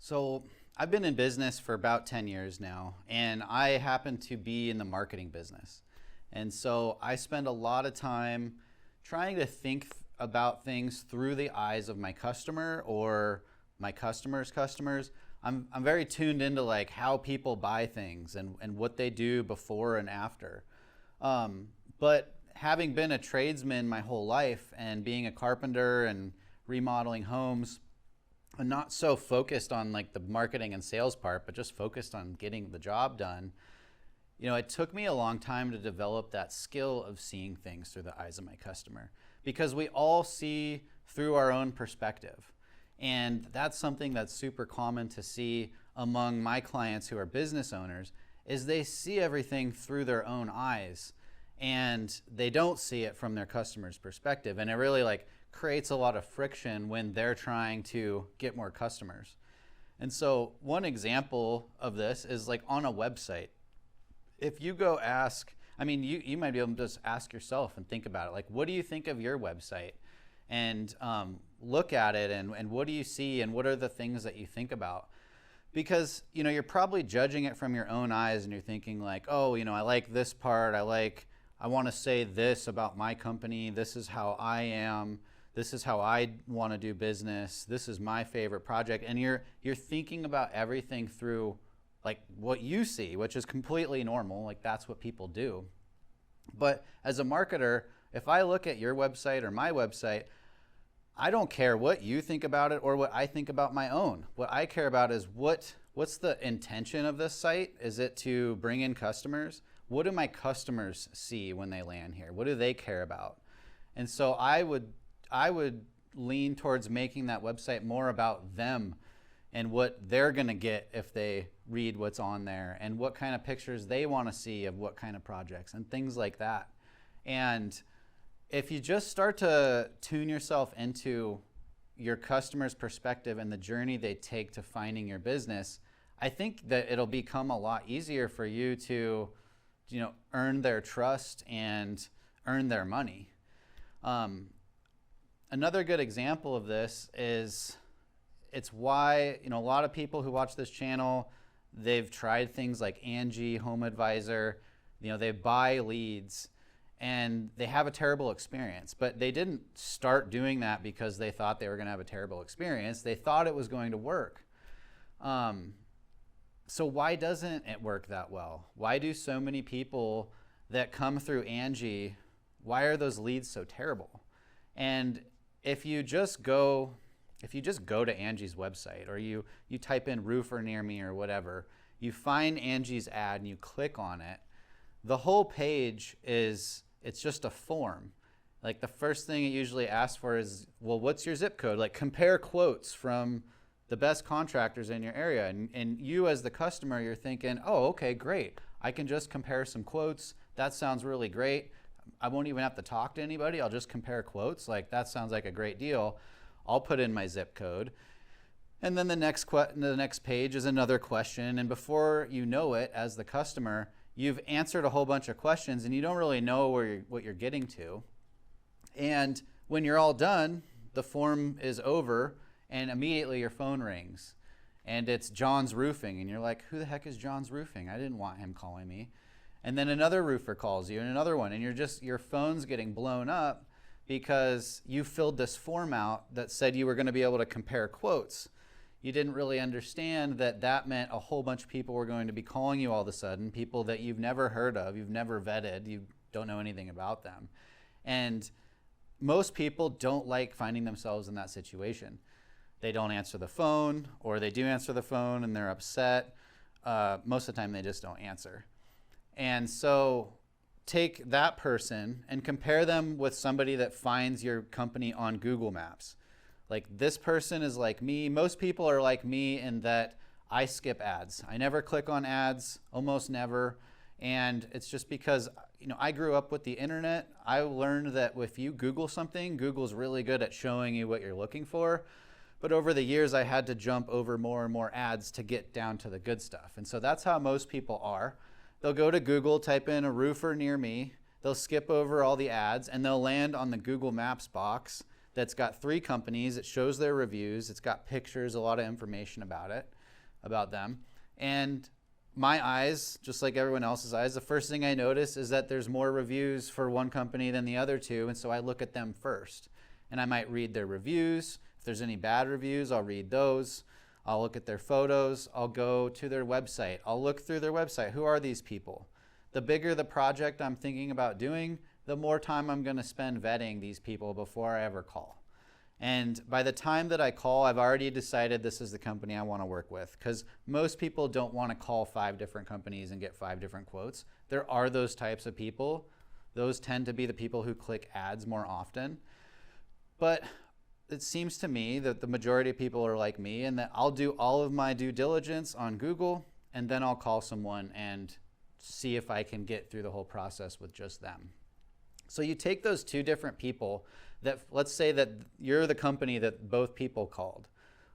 So I've been in business for about 10 years now, and I happen to be in the marketing business. And so I spend a lot of time trying to think about things through the eyes of my customer or my customer's customers. I'm very tuned into like how people buy things and what they do before and after. But having been a tradesman my whole life and being a carpenter and remodeling homes, and not so focused on like the marketing and sales part, but just focused on getting the job done. It took me a long time to develop that skill of seeing things through the eyes of my customer, because we all see through our own perspective. And that's something that's super common to see among my clients who are business owners, is they see everything through their own eyes and they don't see it from their customer's perspective. And it really like creates a lot of friction when they're trying to get more customers. And so one example of this is like on a website. If you go ask, you might be able to just ask yourself and think about it. Like, what do you think of your website? And look at it and what do you see and what are the things that you think about? Because, you're probably judging it from your own eyes and you're thinking like, oh, I like this part. I want to say this about my company. This is how I am. This is how I want to do business. This is my favorite project. And you're thinking about everything through like what you see, which is completely normal. Like that's what people do. But as a marketer, if I look at your website or my website, I don't care what you think about it or what I think about my own. What I care about is what's the intention of this site? Is it to bring in customers? What do my customers see when they land here? What do they care about? And so I would lean towards making that website more about them and what they're going to get if they read what's on there and what kind of pictures they want to see of what kind of projects and things like that. And if you just start to tune yourself into your customer's perspective and the journey they take to finding your business, I think that it'll become a lot easier for you to, earn their trust and earn their money. Another good example of this is it's why, a lot of people who watch this channel, they've tried things like Angie, Home Advisor, they buy leads and they have a terrible experience, but they didn't start doing that because they thought they were going to have a terrible experience. They thought it was going to work. So why doesn't it work that well? Why do so many people that come through Angie, why are those leads so terrible? And if you just go to Angie's website or you type in roofer near me or whatever, you find Angie's ad and you click on it, the whole page it's just a form. Like the first thing it usually asks for is, well, what's your zip code? Like compare quotes from the best contractors in your area. And you as the customer, you're thinking, oh, okay, great. I can just compare some quotes. That sounds really great. I won't even have to talk to anybody. I'll just compare quotes. Like that sounds like a great deal. I'll put in my zip code. And then the next page is another question. And before you know it, as the customer, you've answered a whole bunch of questions and you don't really know what you're getting to. And when you're all done, the form is over and immediately your phone rings and it's John's Roofing. And you're like, who the heck is John's Roofing? I didn't want him calling me. And then another roofer calls you and another one. And your phone's getting blown up because you filled this form out that said you were going to be able to compare quotes. You didn't really understand that meant a whole bunch of people were going to be calling you all of a sudden, people that you've never heard of, you've never vetted, you don't know anything about them. And most people don't like finding themselves in that situation. They don't answer the phone, or they do answer the phone and they're upset. Most of the time they just don't answer. And so take that person and compare them with somebody that finds your company on Google Maps. Like this person is like me. Most people are like me in that I skip ads. I never click on ads, almost never. And it's just because, I grew up with the internet. I learned that if you Google something, Google's really good at showing you what you're looking for. But over the years, I had to jump over more and more ads to get down to the good stuff. And so that's how most people are. They'll go to Google, type in a roofer near me. They'll skip over all the ads and they'll land on the Google Maps box that's got 3 companies. It shows their reviews. It's got pictures, a lot of information about them. And my eyes, just like everyone else's eyes, the first thing I notice is that there's more reviews for one company than the other 2. And so I look at them first. And I might read their reviews. If there's any bad reviews, I'll read those. I'll look at their photos. I'll go to their website. I'll look through their website. Who are these people? The bigger the project I'm thinking about doing, the more time I'm going to spend vetting these people before I ever call. And by the time that I call, I've already decided this is the company I want to work with, because most people don't want to call 5 different companies and get 5 different quotes. There are those types of people. Those tend to be the people who click ads more often. But it seems to me that the majority of people are like me, and that I'll do all of my due diligence on Google, and then I'll call someone and see if I can get through the whole process with just them. So you take those 2 different people that, let's say that you're the company that both people called,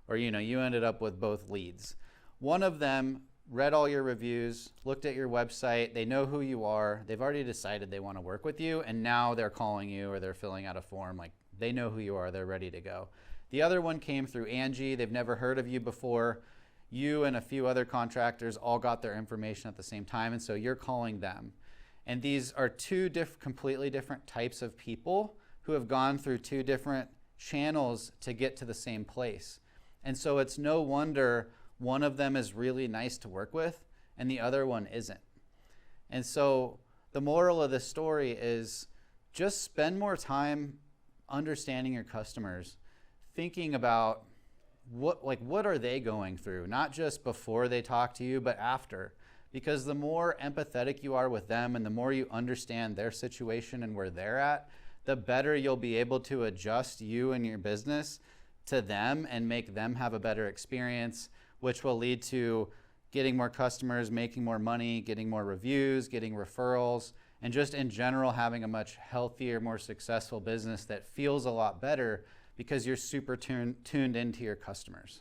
or you ended up with both leads. One of them read all your reviews, looked at your website, they know who you are, they've already decided they want to work with you, and now they're calling you or they're filling out a form. Like, they know who you are, they're ready to go. The other one came through Angie, they've never heard of you before. You and a few other contractors all got their information at the same time, and so you're calling them. And these are 2 completely different types of people who have gone through 2 different channels to get to the same place. And so it's no wonder one of them is really nice to work with and the other one isn't. And so the moral of this story is just spend more time understanding your customers, thinking about what are they going through, not just before they talk to you, but after. Because the more empathetic you are with them and the more you understand their situation and where they're at, the better you'll be able to adjust you and your business to them and make them have a better experience, which will lead to getting more customers, making more money, getting more reviews, getting referrals, and just in general having a much healthier, more successful business that feels a lot better because you're super tuned into your customers.